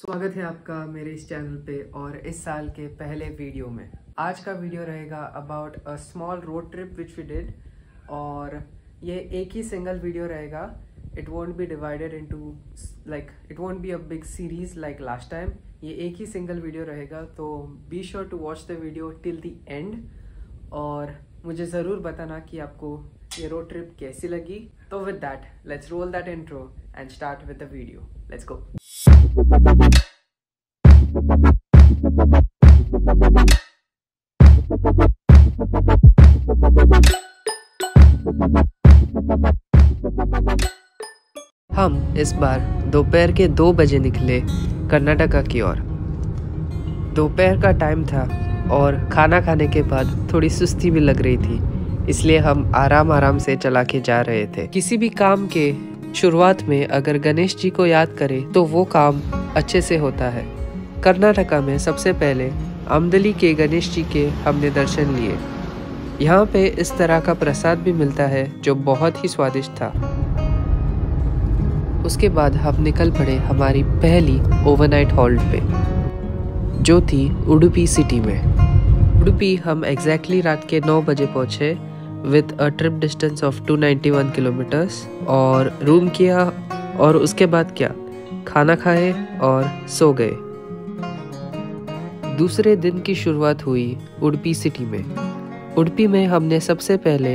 स्वागत है आपका मेरे इस चैनल पे और इस साल के पहले वीडियो में। आज का वीडियो रहेगा about a small road trip which we did, और ये एक ही सिंगल वीडियो रहेगा। It won't be divided into it won't be a big series like last time. ये एक ही सिंगल वीडियो रहेगा, तो be sure to watch the video till the end और मुझे ज़रूर बताना कि आपको ये रोड ट्रिप कैसी लगी। तो with that let's roll that intro and start with the video. Let's go. हम इस बार दोपहर के 2 बजे निकले कर्नाटका की ओर। दोपहर का टाइम था और खाना खाने के बाद थोड़ी सुस्ती भी लग रही थी, इसलिए हम आराम से चला के जा रहे थे। किसी भी काम के शुरुआत में अगर गणेश जी को याद करें तो वो काम अच्छे से होता है। कर्नाटका में सबसे पहले अमदली के गणेश जी के हमने दर्शन लिए। यहाँ पे इस तरह का प्रसाद भी मिलता है जो बहुत ही स्वादिष्ट था। उसके बाद हम निकल पड़े हमारी पहली ओवरनाइट हॉल्ट पे, जो थी उडुपी सिटी में। उडुपी हम एग्जैक्टली रात के 9 बजे पहुँचे with a trip distance of 291 kilometres, और रूम किया और उसके बाद क्या, खाना खाए और सो गए। दूसरे दिन की शुरुआत हुई उडुपी सिटी में। उडुपी में हमने सबसे पहले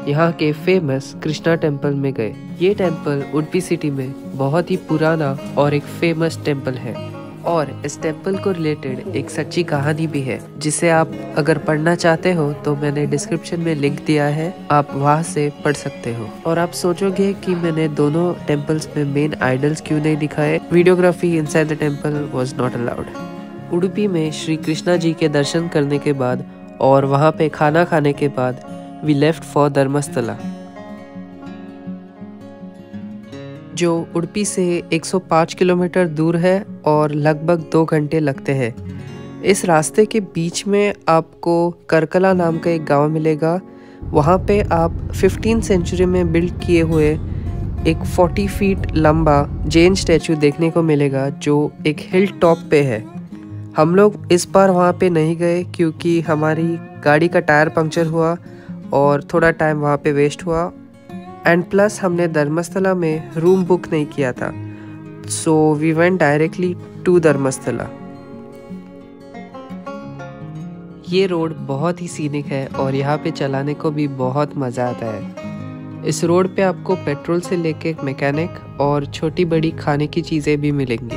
यहाँ के फेमस कृष्णा टेम्पल में गए। ये टेम्पल उडुपी सिटी में बहुत ही पुराना और एक फेमस टेम्पल है, और इस टेम्पल को रिलेटेड एक सच्ची कहानी भी है, जिसे आप अगर पढ़ना चाहते हो तो मैंने डिस्क्रिप्शन में लिंक दिया है, आप वहां से पढ़ सकते हो। और आप सोचोगे कि मैंने दोनों टेम्पल्स में मेन आइडल्स क्यों नहीं दिखाए। Videography inside the temple was not allowed. Udupi में श्री कृष्णा जी के दर्शन करने के बाद और वहां पे खाना खाने के बाद वी लेफ्ट फॉर धर्मस्थला, जो उडुपी से 105 किलोमीटर दूर है और लगभग 2 घंटे लगते हैं। इस रास्ते के बीच में आपको करकला नाम का एक गांव मिलेगा। वहाँ पे आप 15th सेंचुरी में बिल्ड किए हुए एक 40 फीट लंबा जैन स्टैचू देखने को मिलेगा, जो एक हिल टॉप पे है। हम लोग इस बार वहाँ पे नहीं गए क्योंकि हमारी गाड़ी का टायर पंक्चर हुआ और थोड़ा टाइम वहाँ पे वेस्ट हुआ, एंड प्लस हमने धर्मस्थला में रूम बुक नहीं किया था, so we went directly to Dharmasthala. ये रोड बहुत ही सीनिक है और यहाँ पे चलाने को भी बहुत मज़ा आता है। इस रोड पे आपको पेट्रोल से लेके मैकेनिक और छोटी बड़ी खाने की चीज़ें भी मिलेंगी।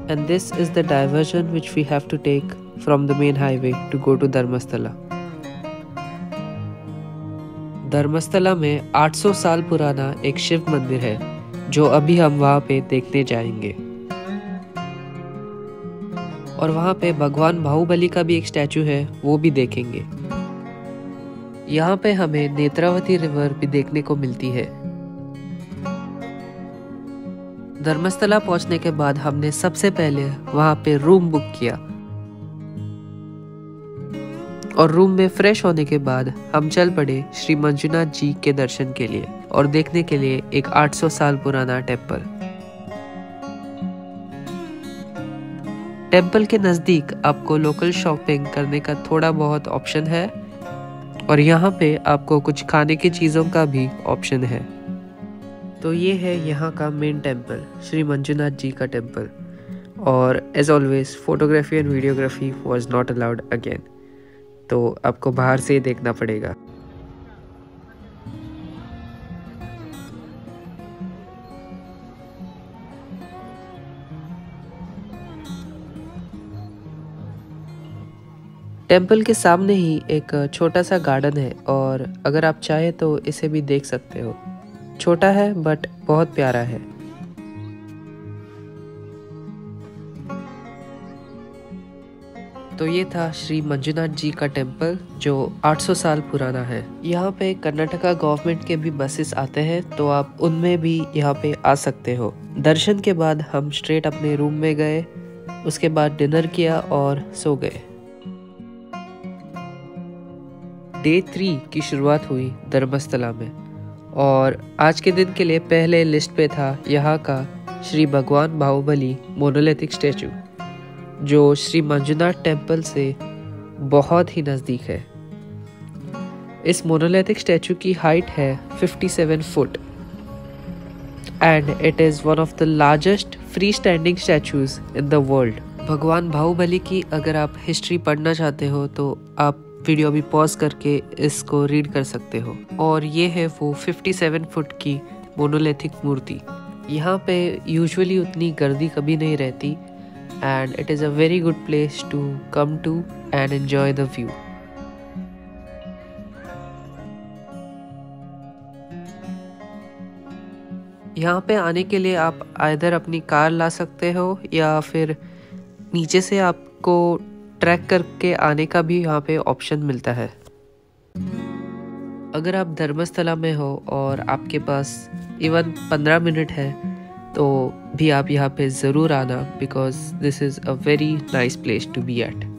And this is the diversion which we have to take from the main highway to go to Dharmasthala. Dharmasthala में 800 साल पुराना एक शिव मंदिर है, जो अभी हम वहाँ पे देखने जाएंगे। और वहाँ पे भगवान बाहुबली का भी एक स्टैचू है, वो भी देखेंगे। यहाँ पे हमें नेत्रावती रिवर भी देखने को मिलती है। धर्मस्थला पहुँचने के बाद हमने सबसे पहले वहाँ पे रूम बुक किया, और रूम में फ्रेश होने के बाद हम चल पड़े श्री मंजुनाथ जी के दर्शन के लिए और देखने के लिए एक 800 साल पुराना टेम्पल। टेम्पल के नज़दीक आपको लोकल शॉपिंग करने का थोड़ा बहुत ऑप्शन है, और यहाँ पे आपको कुछ खाने की चीज़ों का भी ऑप्शन है। तो ये है यहाँ का मेन टेम्पल, श्री मंजुनाथ जी का टेम्पल। और as always photography and videography was not allowed again, तो आपको बाहर से ही देखना पड़ेगा। टेम्पल के सामने ही एक छोटा सा गार्डन है, और अगर आप चाहे तो इसे भी देख सकते हो। छोटा है बट बहुत प्यारा है। तो ये था श्री मंजुनाथ जी का टेम्पल, जो 800 साल पुराना है। यहाँ पे कर्नाटका गवर्नमेंट के भी बसेस आते हैं, तो आप उनमें भी यहाँ पे आ सकते हो। दर्शन के बाद हम स्ट्रेट अपने रूम में गए, उसके बाद डिनर किया और सो गए। डे 3 की शुरुआत हुई धर्मस्थला में, और आज के दिन के लिए पहले लिस्ट पे था यहाँ का श्री भगवान बाहुबली मोनोलिथिक स्टैचू, जो श्री मंजुनाथ टेम्पल से बहुत ही नज़दीक है। इस मोनोलिथिक स्टैचू की हाइट है 57 foot and it is one of the largest free standing statues in the world. भगवान बाहुबली की अगर आप हिस्ट्री पढ़ना चाहते हो तो आप वीडियो अभी पॉज करके इसको रीड कर सकते हो। और ये है वो 57 फुट की मोनोलिथिक मूर्ति। यहाँ पे यूजुअली उतनी गर्दी कभी नहीं रहती and it is a very good place to come to and enjoy the view. यहाँ पे आने के लिए आप आइदर अपनी कार ला सकते हो या फिर नीचे से आपको ट्रैक करके आने का भी यहाँ पे ऑप्शन मिलता है। अगर आप धर्मस्थला में हो और आपके पास इवन 15 मिनट है तो भी आप यहाँ पे ज़रूर आना, because this is a very nice place to be at.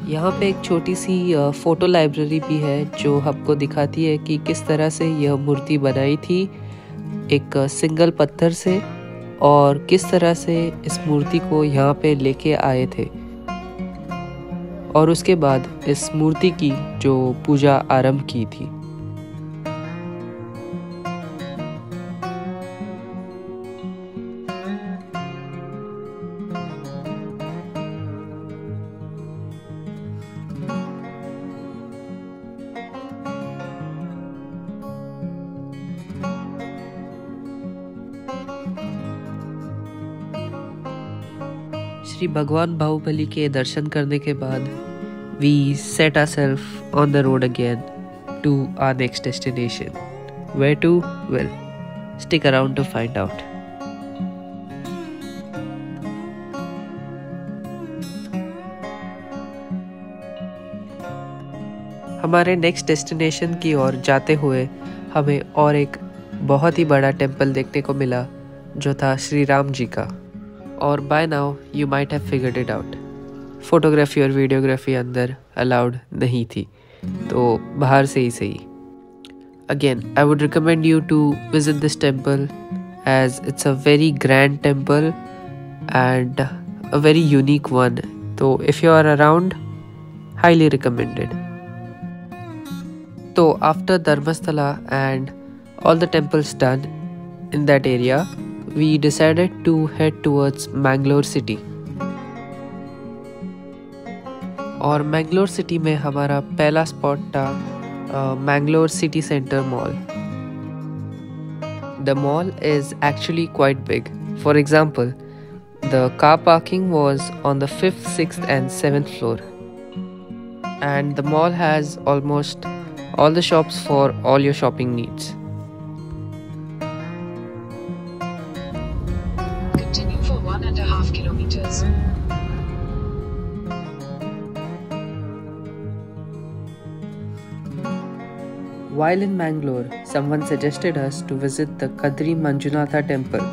यहाँ पे एक छोटी सी फ़ोटो लाइब्रेरी भी है जो आपको दिखाती है कि किस तरह से यह मूर्ति बनाई थी एक सिंगल पत्थर से और किस तरह से इस मूर्ति को यहाँ पे लेके आए थे और उसके बाद इस मूर्ति की जो पूजा आरंभ की थी। श्री भगवान बाहुबली के दर्शन करने के बाद we set ourselves on the road again to our next destination. Where to? Well, stick around to find out. हमारे नेक्स्ट डेस्टिनेशन की ओर जाते हुए हमें और एक बहुत ही बड़ा टेम्पल देखने को मिला जो था श्री राम जी का। और by now you might have figured it out, photography और वीडियोग्राफी अंदर अलाउड नहीं थी, तो बाहर से ही सही। Again I would recommend you to visit this temple as it's a very grand temple and a very unique one. तो if you are around, highly recommended. तो after Dharmasthala and all the temples done in that area, we decided to head towards Mangalore city. और Mangalore city में हमारा पहला spot था Mangalore city centre mall. The mall is actually quite big. For example, the car parking was on the 5th, 6th and 7th floor. And the mall has almost all the shops for all your shopping needs. Continue for 1.5 kilometers. While in Mangalore, someone suggested us to visit the Kadri Manjunatha temple.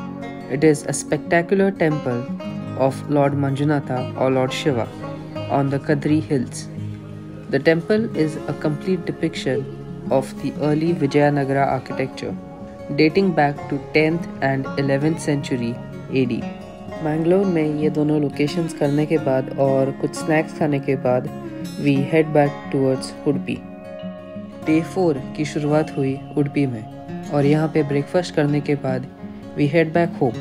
It is a spectacular temple of Lord Manjunatha or Lord Shiva on the Kadri hills. The temple is a complete depiction of the early Vijayanagara architecture, dating back to 10th and 11th century AD. Mangalore में ये दोनों locations करने के बाद और कुछ snacks खाने के बाद we head back towards Udupi. Day 4 की शुरुआत हुई उडुपी में और यहाँ पे ब्रेकफास्ट करने के बाद we head back home।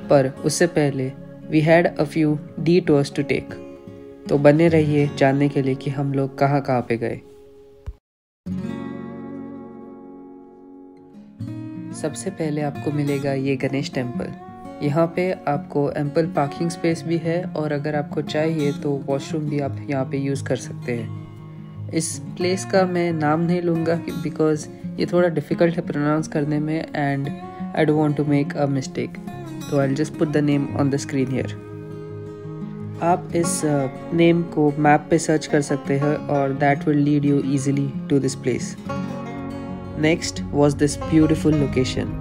पर उससे पहले we had a few detours to take। तो बने रहिए जानने के लिए कि हम लोग कहाँ कहाँ पे गए। सबसे पहले आपको मिलेगा ये गणेश टेम्पल। यहाँ पे आपको एम्पल पार्किंग स्पेस भी है और अगर आपको चाहिए तो वॉशरूम भी आप यहाँ पे यूज़ कर सकते हैं। इस प्लेस का मैं नाम नहीं लूँगा बिकॉज़ ये थोड़ा डिफ़िकल्ट है प्रोनाउंस करने में and I don't want to make a mistake, तो I will just put the name on the screen here. आप इस नेम को मैप पे सर्च कर सकते हैं और that will lead you easily to this place. Next was this beautiful location.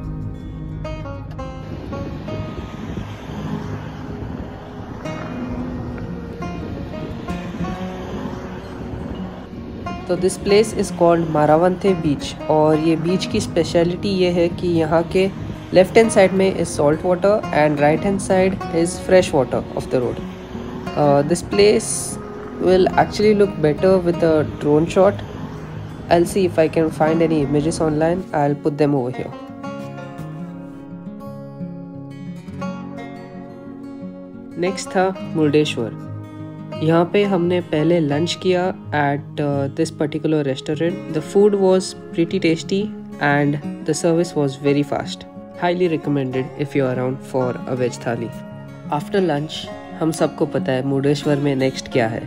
तो this place is called Maravanthe beach, और ये बीच की स्पेशलिटी ये है कि यहाँ के लेफ्ट हैंड साइड में is salt water and right hand side is fresh water of the road. This place will actually look better with a drone shot. I'll see if I can find any images online. I'll put them over here. Next था मुर्डेश्वर. यहाँ पे हमने पहले lunch किया at this particular restaurant. The food was pretty tasty and the service was very fast. Highly recommended if you're around for a veg thali. After lunch हम सबको पता है मुर्डेश्वर में नेक्स्ट क्या है,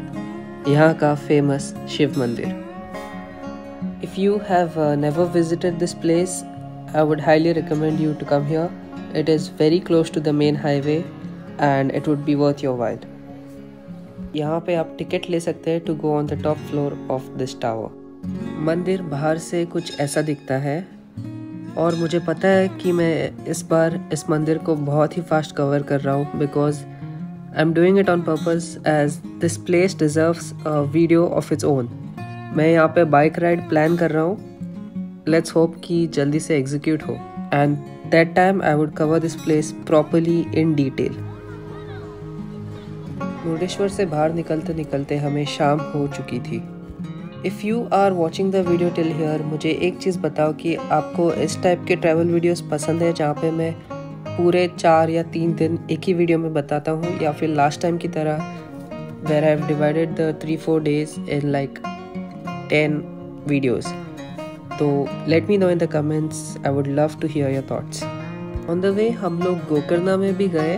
यहाँ का फेमस शिव मंदिर. If you have never visited this place, I would highly recommend you to come here. It is very close to the main highway and it would be worth your while. यहाँ पे आप ticket ले सकते हैं to go on the top floor of this tower. मंदिर बाहर से कुछ ऐसा दिखता है, और मुझे पता है कि मैं इस बार इस मंदिर को बहुत ही फास्ट कवर कर रहा हूँ because I'm doing it on purpose as this place deserves a video of its own. मैं यहाँ पे बाइक राइड प्लान कर रहा हूँ. Let's hope कि जल्दी से एग्जीक्यूट हो. And that time I would cover this place properly in detail. Murdeshwar से बाहर निकलते निकलते हमें शाम हो चुकी थी. If you are watching the video till here, मुझे एक चीज़ बताओ कि आपको इस टाइप के ट्रैवल वीडियोस पसंद है जहाँ पे मैं पूरे 4 या 3 दिन एक ही वीडियो में बताता हूँ, या फिर लास्ट टाइम की तरह where I have divided the 3-4 days in like 10 videos. तो let me know in the comments. I would love to hear your thoughts. On the way हम लोग गोकर्णा में भी गए,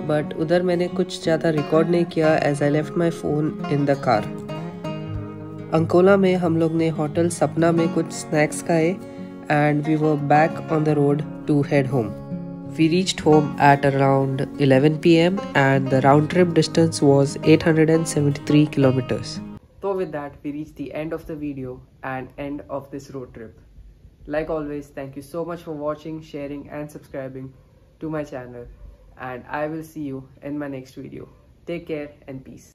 बट उधर मैंने कुछ ज़्यादा रिकॉर्ड नहीं किया as I left my phone in the car. Ankola में हम लोग ने होटल सपना में कुछ स्नैक्स खाए and we were back on the road to head home. We reached home at around 11 p.m. and the round trip distance was 873 kilometers. So with that, we reached the end of the video and end of this road trip. Like always, thank you so much for watching, sharing and subscribing to my channel, and I will see you in my next video. Take care and peace.